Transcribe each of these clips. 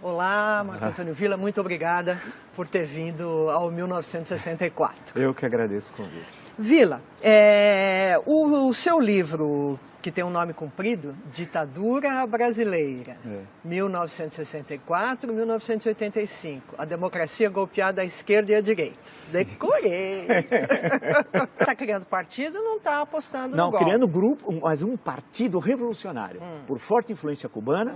Olá, Marco Antônio Villa, muito obrigada por ter vindo ao 1964. Eu que agradeço o convite. Villa, o seu livro, que tem um nome comprido, Ditadura Brasileira, 1964-1985, a democracia golpeada à esquerda e à direita. Decorei! Está criando partido, não está apostando no golpe. Não, criando grupo, mas um partido revolucionário, por forte influência cubana,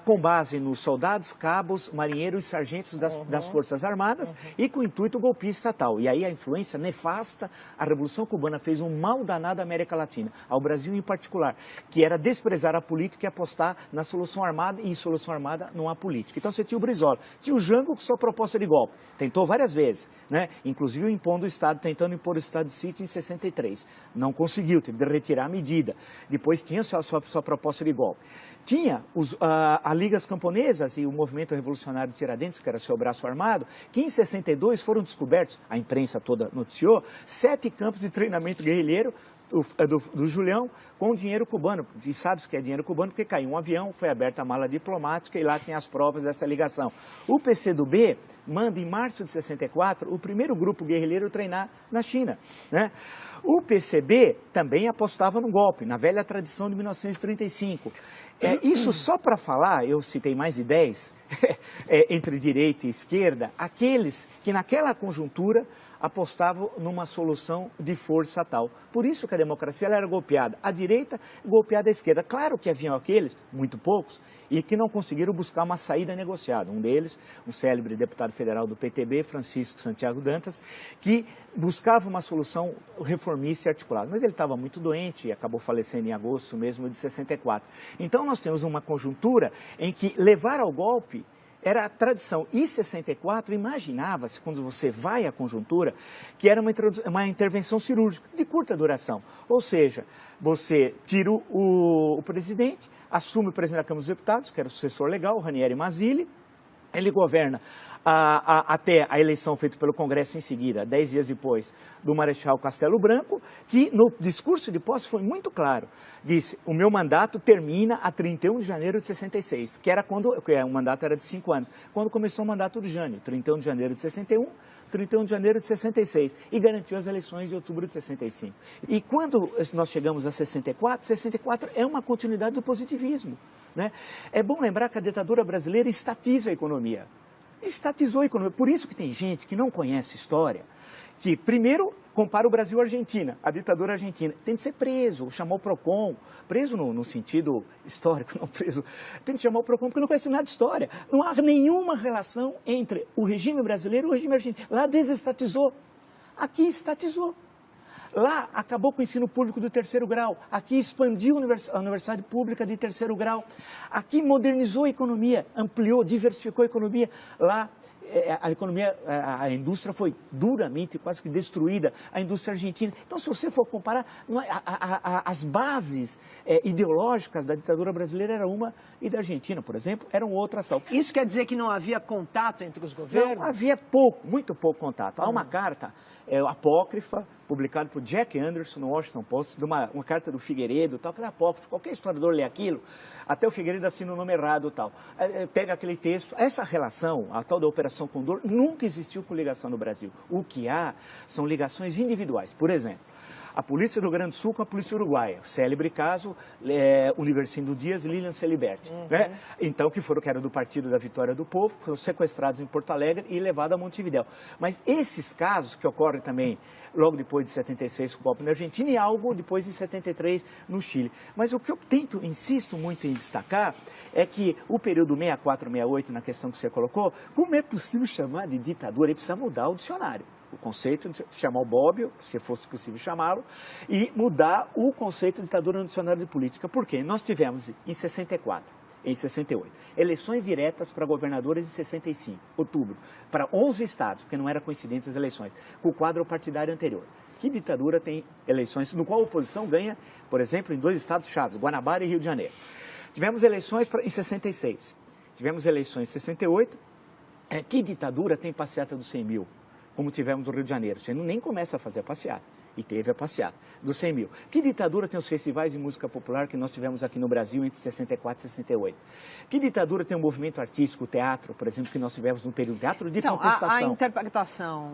com base nos soldados, cabos, marinheiros e sargentos das Forças Armadas e com o intuito golpista estatal. E aí a influência nefasta, a Revolução Cubana fez um mal danado à América Latina, ao Brasil em particular, que era desprezar a política e apostar na solução armada, e solução armada não há política. Então você tinha o Brizola, tinha o Jango com sua proposta de golpe, tentou várias vezes, né? Inclusive impondo o Estado, tentando impor o Estado de sítio em 63. Não conseguiu, teve de retirar a medida. Depois tinha sua proposta de golpe. Tinha a Ligas Camponesas e o Movimento Revolucionário Tiradentes, que era seu braço armado, que em 62 foram descobertos, a imprensa toda noticiou, 7 campos de treinamento guerrilheiro do Julião com dinheiro cubano. E sabe o que é dinheiro cubano? Porque caiu um avião, foi aberta a mala diplomática e lá tem as provas dessa ligação. O PCdoB manda em março de 64 o primeiro grupo guerrilheiro treinar na China, né? O PCB também apostava no golpe, na velha tradição de 1935. Isso só para falar, eu citei mais de 10, entre direita e esquerda, aqueles que naquela conjuntura apostavam numa solução de força tal. Por isso que a democracia ela era golpeada à direita e golpeada à esquerda. Claro que haviam aqueles, muito poucos, e que não conseguiram buscar uma saída negociada. Um deles, um célebre deputado federal do PTB, Francisco Santiago Dantas, que buscava uma solução reformista e articulada. Mas ele estava muito doente e acabou falecendo em agosto mesmo de 64. Então nós temos uma conjuntura em que levar ao golpe era a tradição. E 64, imaginava-se, quando você vai à conjuntura, que era uma intervenção cirúrgica de curta duração. Ou seja, você tira o presidente, assume o presidente da Câmara dos Deputados, que era o sucessor legal, o Ranieri Mazzilli, ele governa até a eleição feita pelo Congresso em seguida, 10 dias depois, do Marechal Castelo Branco, que no discurso de posse foi muito claro. Disse, o meu mandato termina a 31 de janeiro de 66, que era quando o mandato era de 5 anos, quando começou o mandato do Jânio, 31 de janeiro de 61, 31 de janeiro de 66, e garantiu as eleições de outubro de 65. E quando nós chegamos a 64, 64 é uma continuidade do positivismo, né? É bom lembrar que a ditadura brasileira estatiza a economia. Estatizou a economia. Por isso que tem gente que não conhece história, que primeiro compara o Brasil à Argentina, a ditadura argentina. Tem de ser preso, chamar o PROCON, preso no sentido histórico, não preso, tem de chamar o PROCON porque não conhece nada de história. Não há nenhuma relação entre o regime brasileiro e o regime argentino. Lá desestatizou, aqui estatizou. Lá acabou com o ensino público do 3º grau, aqui expandiu a universidade pública de 3º grau, aqui modernizou a economia, ampliou, diversificou a economia. Lá a indústria foi duramente, quase que destruída, a indústria argentina. Então, se você for comparar, as bases ideológicas da ditadura brasileira eram uma e da Argentina, por exemplo, eram outras tal. Isso quer dizer que não havia contato entre os governos? Não, havia muito pouco contato. Há uma carta apócrifa, publicada por Jack Anderson no Washington Post, uma carta do Figueiredo, tal, que era apócrifa. Qualquer historiador lê aquilo, até o Figueiredo assina o nome errado, tal. Pega aquele texto. Essa relação, a tal da Operação Condor, nunca existiu com ligação no Brasil. O que há são ligações individuais. Por exemplo, a polícia do Rio Grande do Sul com a polícia uruguaia, célebre caso, Universindo Dias e Lilian Celiberti, né? Então, que era do Partido da Vitória do Povo, foram sequestrados em Porto Alegre e levados a Montevidéu. Mas esses casos que ocorrem também logo depois de 76 com o golpe na Argentina e algo depois em 73 no Chile. Mas o que eu insisto muito em destacar é que o período 64, 68, na questão que você colocou, como é possível chamar de ditadura? Ele precisa mudar o dicionário. O conceito de chamar o Bobbio, se fosse possível chamá-lo, e mudar o conceito de ditadura no dicionário de política. Por quê? Nós tivemos em 64, em 68, eleições diretas para governadores em 65, outubro, para 11 estados, porque não era coincidente as eleições, com o quadro partidário anterior. Que ditadura tem eleições no qual a oposição ganha, por exemplo, em 2 estados chaves, Guanabara e Rio de Janeiro. Tivemos eleições em 66, tivemos eleições em 68, que ditadura tem passeata dos 100 mil? Como tivemos no Rio de Janeiro, você nem começa a fazer a passeata. E teve a passeata dos 100 mil. Que ditadura tem os festivais de música popular que nós tivemos aqui no Brasil entre 64 e 68? Que ditadura tem o movimento artístico, o teatro, por exemplo, que nós tivemos no período teatro de contestação? A interpretação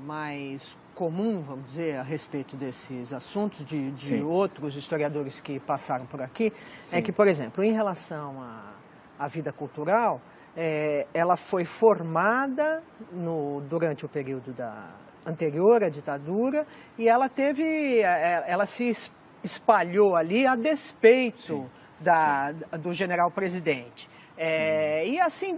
mais comum, vamos dizer, a respeito desses assuntos de outros historiadores que passaram por aqui, é que, por exemplo, em relação à vida cultural, ela foi formada durante o período anterior à ditadura e ela se espalhou ali a despeito do general-presidente. E assim,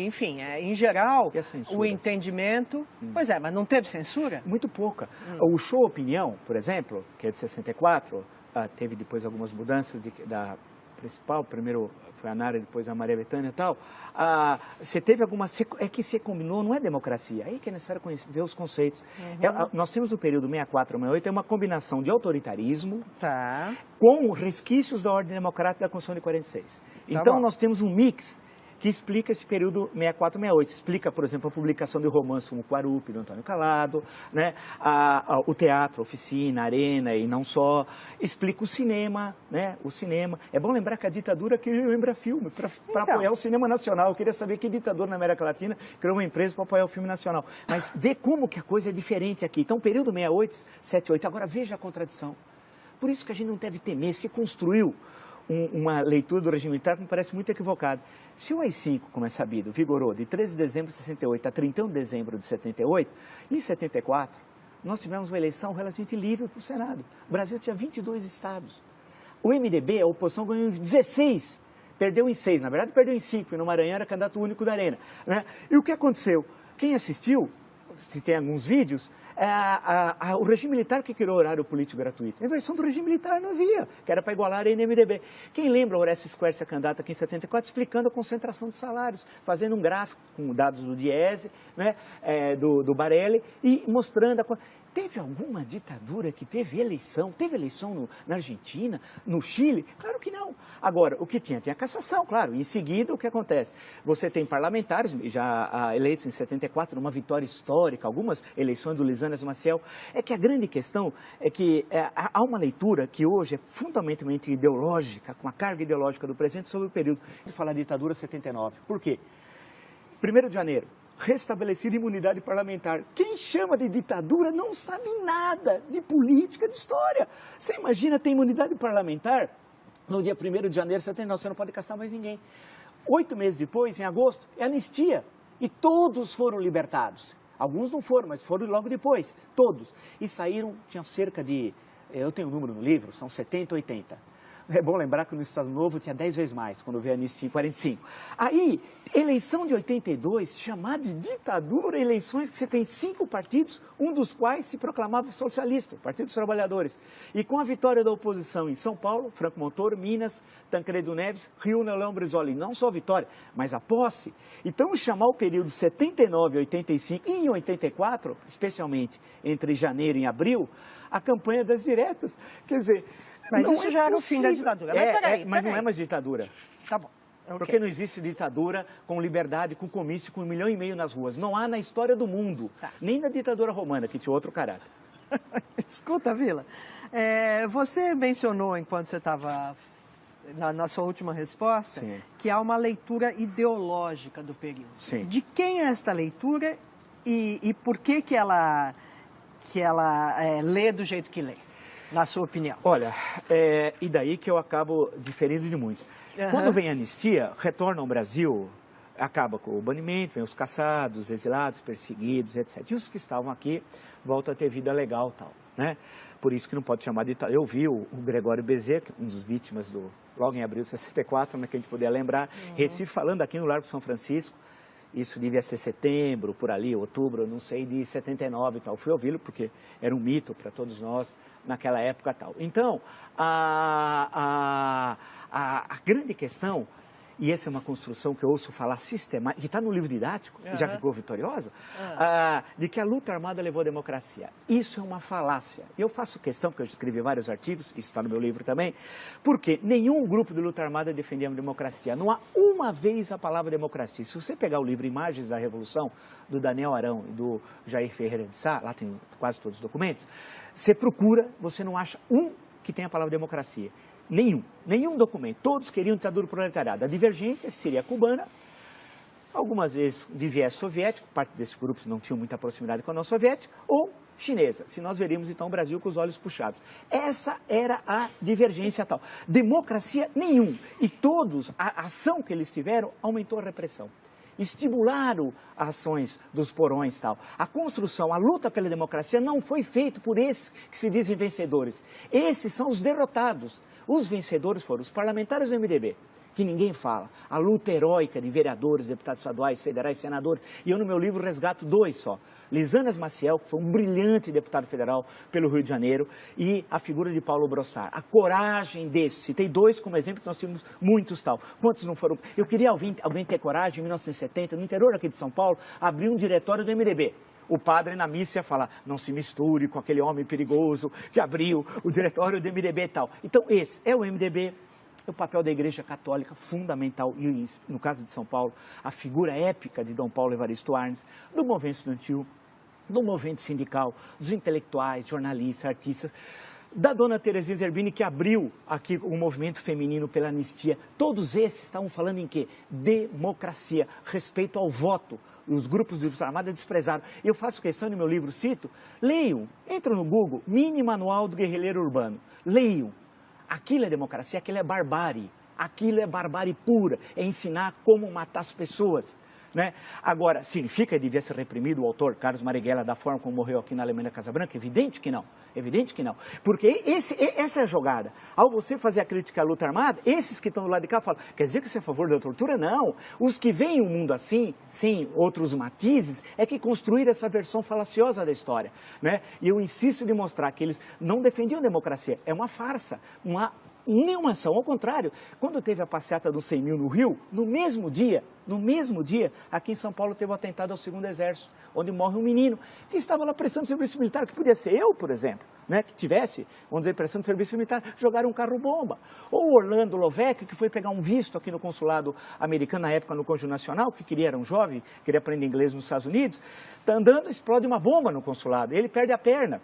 enfim, em geral, o entendimento... Pois é, mas não teve censura? Muito pouca. O Show Opinião, por exemplo, que é de 64, teve depois algumas mudanças da principal, primeiro foi a Nara, depois a Maria Bethânia e tal. Você teve algumas... É que você combinou, não é democracia. Aí que é necessário ver os conceitos. Nós temos o período 64 a 68, é uma combinação de autoritarismo com resquícios da ordem democrática da Constituição de 46. Então, nós temos um mix que explica esse período 64 a 68. Explica, por exemplo, a publicação de romances como Quarupi, do Antônio Calado, né? O teatro, a oficina, a arena e não só. Explica o cinema, né? O cinema. É bom lembrar que a ditadura queria lembrar filme para apoiar o cinema nacional. Eu queria saber que ditador na América Latina criou uma empresa para apoiar o filme nacional. Mas vê como que a coisa é diferente aqui. Então, período 68, 78. Agora, veja a contradição. Por isso que a gente não deve temer. Se construiu uma leitura do regime militar que me parece muito equivocada. Se o AI-5, como é sabido, vigorou de 13 de dezembro de 68 a 31 de dezembro de 78, em 74, nós tivemos uma eleição relativamente livre para o Senado. O Brasil tinha 22 estados. O MDB, a oposição, ganhou em 16, perdeu em 6. Na verdade, perdeu em 5, e no Maranhão era candidato único da Arena. Né? E o que aconteceu? Quem assistiu, se tem alguns vídeos, o regime militar que criou o horário político gratuito. A versão do regime militar não havia, que era para igualar a Arena e MDB. Quem lembra o Horácio Squercia, candidato aqui em 74, explicando a concentração de salários, fazendo um gráfico com dados do Diese, né, do Barelli, e mostrando Teve alguma ditadura que teve eleição? Teve eleição na Argentina, no Chile? Claro que não. Agora, o que tinha? Tinha cassação, claro. Em seguida, o que acontece? Você tem parlamentares, já eleitos em 74, numa vitória histórica, algumas eleições do Lisânias Maciel. É que a grande questão é que há uma leitura que hoje é fundamentalmente ideológica, com a carga ideológica do presente, sobre o período de falar ditadura 79. Por quê? 1º de janeiro. Restabelecida imunidade parlamentar. Quem chama de ditadura não sabe nada de política, de história. Você imagina ter imunidade parlamentar no dia 1º de janeiro de 79, você não pode caçar mais ninguém. 8 meses depois, em agosto, é anistia. E todos foram libertados. Alguns não foram, mas foram logo depois. Todos. E saíram, tinham cerca de, eu tenho um número no livro, são 70, 80. É bom lembrar que no Estado Novo tinha 10 vezes mais, quando veio a anistia em 45. Aí, eleição de 82, chamada de ditadura, eleições que você tem 5 partidos, um dos quais se proclamava socialista, o Partido dos Trabalhadores. E com a vitória da oposição em São Paulo, Franco Montoro, Minas, Tancredo Neves, Rio, Leão Brizola, não só a vitória, mas a posse. Então, chamar o período 79 a 85 e em 84, especialmente entre janeiro e abril, a campanha das diretas. Quer dizer... Mas não isso já era o fim da ditadura. Mas não é mais ditadura. Tá bom. Okay. Porque não existe ditadura com liberdade, com comício, com 1,5 milhão nas ruas. Não há na história do mundo. Tá. Nem na ditadura romana, que tinha outro caráter. Escuta, Vila, você mencionou, enquanto você estava na sua última resposta, sim, que há uma leitura ideológica do período. Sim. De quem é esta leitura e por que ela lê do jeito que lê? Na sua opinião? Olha, e daí que eu acabo diferindo de muitos. Quando vem a anistia, retorna ao Brasil, acaba com o banimento, vem os caçados, exilados, perseguidos, etc. E os que estavam aqui voltam a ter vida legal e tal, né? Por isso que não pode chamar de... Eu vi o Gregório Bezerra, um dos vítimas logo em abril de 64, que a gente podia lembrar, Recife, falando aqui no Largo São Francisco. Isso devia ser setembro, por ali, outubro, não sei, de 79 e tal. Fui ouvi-lo porque era um mito para todos nós naquela época e tal. Então, a grande questão e essa é uma construção que eu ouço falar sistemática, que está no livro didático, e já ficou vitoriosa, de que a luta armada levou à democracia. Isso é uma falácia. Eu faço questão, porque eu escrevi vários artigos, isso está no meu livro também, porque nenhum grupo de luta armada defendia a democracia. Não há uma vez a palavra democracia. Se você pegar o livro Imagens da Revolução, do Daniel Arão e do Jair Ferreira de Sá, lá tem quase todos os documentos, você procura, você não acha um que tenha a palavra democracia. Nenhum documento. Todos queriam ditadura do proletariado. A divergência seria cubana, algumas vezes de viés soviético, parte desses grupos não tinham muita proximidade com a União Soviética, ou chinesa, se nós veríamos então o Brasil com os olhos puxados. Essa era a divergência tal. Democracia nenhum. E todos, a ação que eles tiveram aumentou a repressão. Estimularam ações dos porões e tal. A construção, a luta pela democracia não foi feita por esses que se dizem vencedores. Esses são os derrotados. Os vencedores foram os parlamentares do MDB, que ninguém fala. A luta heróica de vereadores, deputados estaduais, federais, senadores. E eu no meu livro resgato 2 só. Lisanas Maciel, que foi um brilhante deputado federal pelo Rio de Janeiro, e a figura de Paulo Brossard. A coragem desse. Citei 2 como exemplo, que nós tínhamos muitos tal. Quantos não foram? Eu queria alguém ter coragem, em 1970, no interior aqui de São Paulo, abrir um diretório do MDB. O padre na missa ia falar, não se misture com aquele homem perigoso que abriu o diretório do MDB e tal. Então esse é o MDB. O papel da Igreja Católica fundamental, e no caso de São Paulo, a figura épica de Dom Paulo Evaristo Arnes, do movimento estudantil, do movimento sindical, dos intelectuais, jornalistas, artistas, da dona Terezinha Zerbini, que abriu aqui o movimento feminino pela anistia. Todos esses estavam falando em quê? Democracia, respeito ao voto. Os grupos de luta armada desprezaram. Eu faço questão, no meu livro cito, leiam, entram no Google, Mini Manual do Guerrilheiro Urbano, leiam. Aquilo é democracia, aquilo é barbárie, aquilo é barbárie pura, é ensinar como matar as pessoas. Né? Agora, significa que devia ser reprimido o autor Carlos Marighella da forma como morreu aqui na Alemanha Casa Branca? Evidente que não, evidente que não. Porque essa é a jogada. Ao você fazer a crítica à luta armada, esses que estão do lado de cá falam, quer dizer que você é a favor da tortura? Não. Os que veem o mundo assim, sem outros matizes, é que construíram essa versão falaciosa da história. Né? E eu insisto em mostrar que eles não defendiam a democracia. É uma farsa, nenhuma ação. Ao contrário, quando teve a passeata dos 100 mil no Rio, no mesmo dia, aqui em São Paulo teve o atentado ao 2º Exército, onde morre um menino que estava lá prestando serviço militar, que podia ser eu, por exemplo, né, que tivesse, vamos dizer, prestando serviço militar, jogaram um carro-bomba. Ou Orlando Lovec, que foi pegar um visto aqui no consulado americano, na época no Cônjuge Nacional, que era um jovem, queria aprender inglês nos Estados Unidos, está andando, explode uma bomba no consulado, ele perde a perna.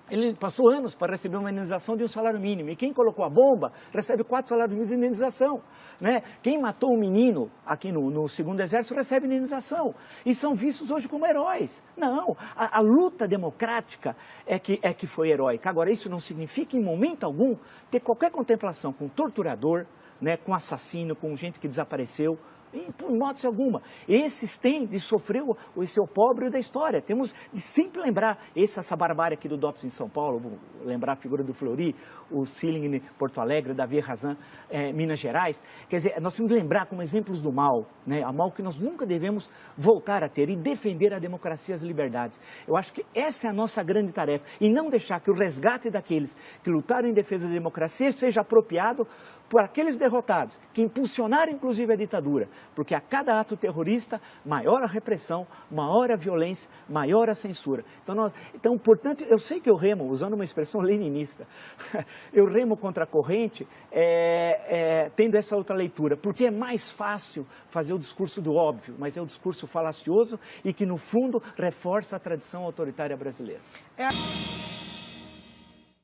Ele passou anos para receber uma indenização de um salário mínimo. E quem colocou a bomba recebe 4 salários mínimos de indenização. Né? Quem matou um menino aqui no 2º Exército recebe indenização. E são vistos hoje como heróis. Não, a luta democrática é que foi heróica. Agora, isso não significa, em momento algum, ter qualquer contemplação com torturador, né, com assassino, com gente que desapareceu. Em hipótese alguma. Esses têm de sofrer esse opróbrio da história. Temos de sempre lembrar essa barbárie aqui do DOPS em São Paulo, vou lembrar a figura do Fleury, o Sealing em Porto Alegre, Davi Razan, Minas Gerais. Quer dizer, nós temos de lembrar como exemplos do mal, né? A mal que nós nunca devemos voltar a ter e defender a democracia e as liberdades. Eu acho que essa é a nossa grande tarefa. E não deixar que o resgate daqueles que lutaram em defesa da democracia seja apropriado por aqueles derrotados, que impulsionaram inclusive a ditadura, porque a cada ato terrorista, maior a repressão, maior a violência, maior a censura. Então, portanto, eu sei que eu remo, usando uma expressão leninista, eu remo contra a corrente, tendo essa outra leitura, porque é mais fácil fazer o discurso do óbvio, mas é o discurso falacioso e que, no fundo, reforça a tradição autoritária brasileira.